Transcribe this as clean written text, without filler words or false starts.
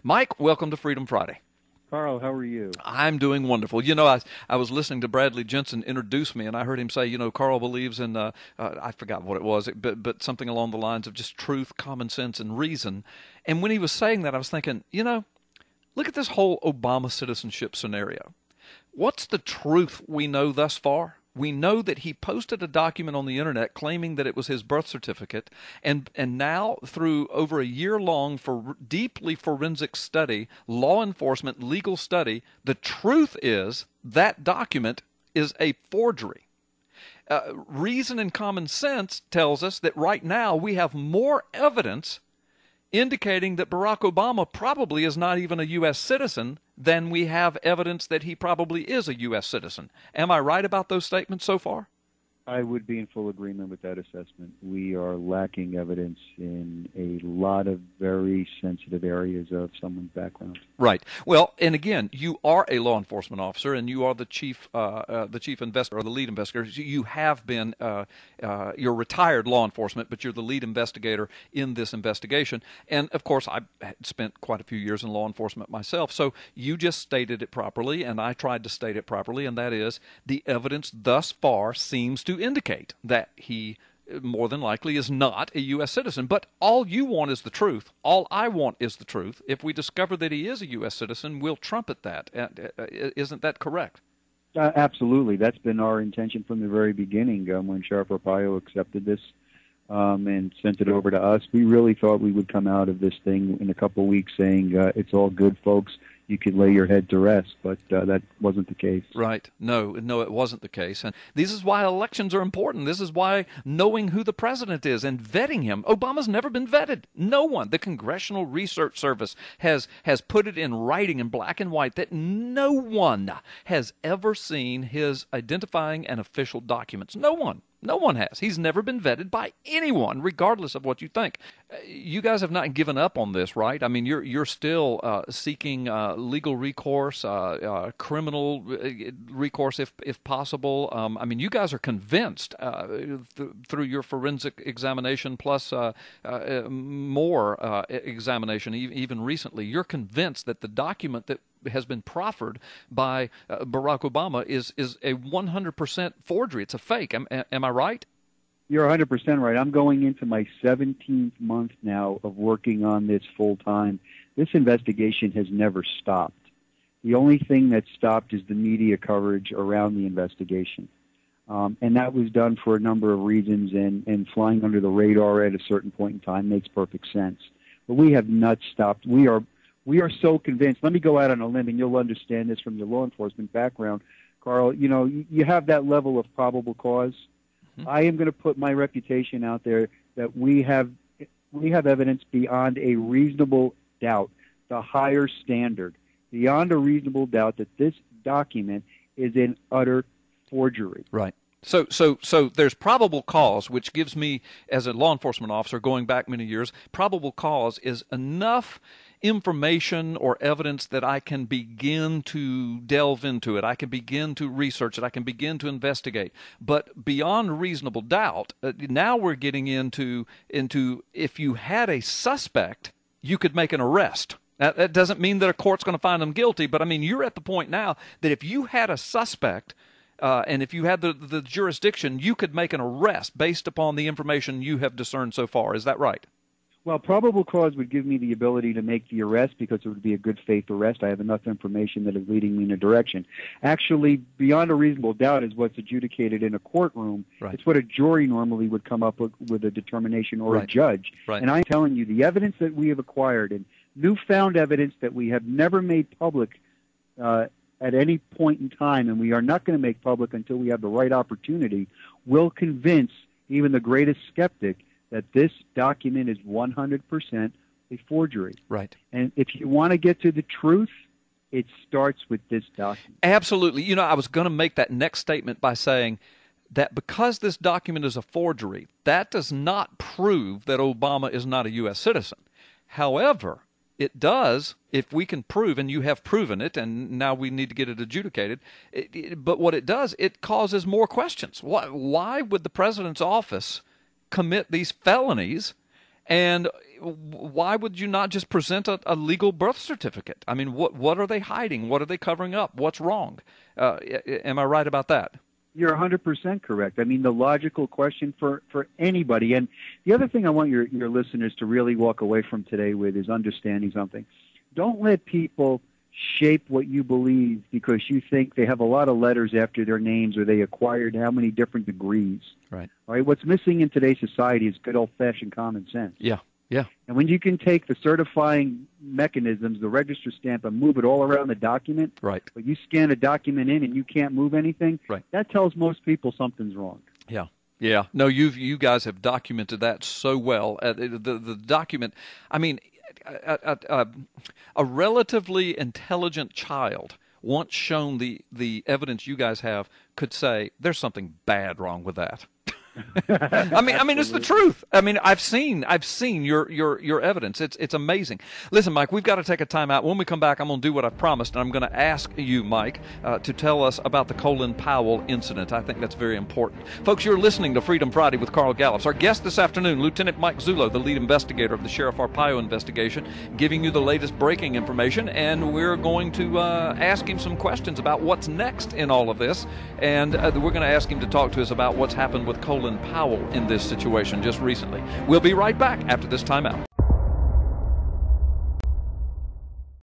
Mike, welcome to Freedom Friday. Carl, how are you? I'm doing wonderful. I was listening to Bradley Jensen introduce me, and I heard him say, Carl believes in, I forgot what it was, but something along the lines of just truth, common sense, and reason. And when he was saying that, I was thinking, look at this whole Obama citizenship scenario. What's the truth we know thus far? We know that he posted a document on the internet claiming that it was his birth certificate, and now through over a year-long deeply forensic study, law enforcement, legal study, the truth is that document is a forgery. Reason and common sense tells us that right now we have more evidence indicating that Barack Obama probably is not even a U.S. citizen than we have evidence that he probably is a U.S. citizen. Am I right about those statements so far? I would be in full agreement with that assessment. We are lacking evidence in a lot of very sensitive areas of someone's background. Right. Well, and again, you are a law enforcement officer, and you are the chief investigator or the lead investigator. You have been, you're retired law enforcement, but you're the lead investigator in this investigation. And of course, I've spent quite a few years in law enforcement myself. So you just stated it properly, and I tried to state it properly, and that is the evidence thus far seems to indicate that he more than likely is not a U.S. citizen. But all you want is the truth. All I want is the truth. If we discover that he is a U.S. citizen, we'll trumpet that. Isn't that correct? Absolutely. That's been our intention from the very beginning. When Sheriff Arpaio accepted this and sent it over to us, we really thought we would come out of this thing in a couple of weeks saying, it's all good, folks. You could lay your head to rest, but that wasn't the case. Right. No, it wasn't the case. And this is why elections are important. This is why knowing who the president is and vetting him. Obama's never been vetted. No one. The Congressional Research Service has put it in writing in black and white that no one has ever seen his identifying and official documents. No one. No one has. He's never been vetted by anyone, regardless of what you think. You guys have not given up on this, right? I mean, you're still seeking legal recourse, criminal recourse, if possible. I mean, you guys are convinced through your forensic examination plus more examination, even recently. You're convinced that the document that has been proffered by Barack Obama is a 100% forgery. It's a fake. Am I right? You're 100% right. I'm going into my 17th month now of working on this full time. This investigation has never stopped. The only thing that stopped is the media coverage around the investigation. And that was done for a number of reasons, and flying under the radar at a certain point in time makes perfect sense. But we have not stopped. We are so convinced. Let me go out on a limb, and you'll understand this from your law enforcement background, Carl. You have that level of probable cause. Mm-hmm. I am going to put my reputation out there that we have evidence beyond a reasonable doubt, the higher standard, beyond a reasonable doubt that this document is an utter forgery. Right. So there's probable cause, which gives me, as a law enforcement officer going back many years, probable cause is enough information or evidence that I can begin to delve into it. I can begin to research it. I can begin to investigate. But beyond reasonable doubt, now we're getting into if you had a suspect, you could make an arrest. That doesn't mean that a court's going to find them guilty, but I mean, you're at the point now that if you had a suspect, and if you had the jurisdiction, you could make an arrest based upon the information you have discerned so far. Is that right? Well, probable cause would give me the ability to make the arrest because it would be a good faith arrest. I have enough information that is leading me in a direction. Actually, beyond a reasonable doubt is what's adjudicated in a courtroom. Right. It's what a jury normally would come up with a determination, or a judge. Right. And I'm telling you, the evidence that we have acquired and newfound evidence that we have never made public at any point in time, and we are not going to make public until we have the right opportunity, will convince even the greatest skeptic that this document is 100% a forgery. Right. And if you want to get to the truth, it starts with this document. Absolutely. I was going to make that next statement by saying that because this document is a forgery, that does not prove that Obama is not a U.S. citizen. However, it does, if we can prove, and you have proven it, and now we need to get it adjudicated, but what it does, it causes more questions. Why would the president's office commit these felonies And why would you not just present a legal birth certificate? I mean, what are they hiding? What are they covering up? What's wrong? Am I right about that? You're 100% correct. I mean, the logical question for anybody, and the other thing I want your listeners to really walk away from today with is understanding something. Don't let people shape what you believe because you think they have a lot of letters after their names or they acquired how many different degrees. Right. All right. What's missing in today's society is good old-fashioned common sense. Yeah. Yeah. And when you can take the certifying mechanisms, the register stamp, and move it all around the document, right. But you scan a document in and you can't move anything, right. That tells most people something's wrong. Yeah. Yeah. No, you guys have documented that so well. The document, I mean, a relatively intelligent child, once shown the evidence you guys have, could say there's something bad wrong with that. I mean, it's the truth. I mean, I've seen your evidence. It's amazing. Listen, Mike, we've got to take a time out. When we come back, I'm going to do what I promised, and I'm going to ask you, Mike, to tell us about the Colin Powell incident. I think that's very important. Folks, you're listening to Freedom Friday with Carl Gallups. Our guest this afternoon, Lieutenant Mike Zullo, the lead investigator of the Sheriff Arpaio investigation, giving you the latest breaking information, and we're going to ask him some questions about what's next in all of this, and we're going to ask him to talk to us about what's happened with Colin Powell in this situation just recently. We'll be right back after this timeout.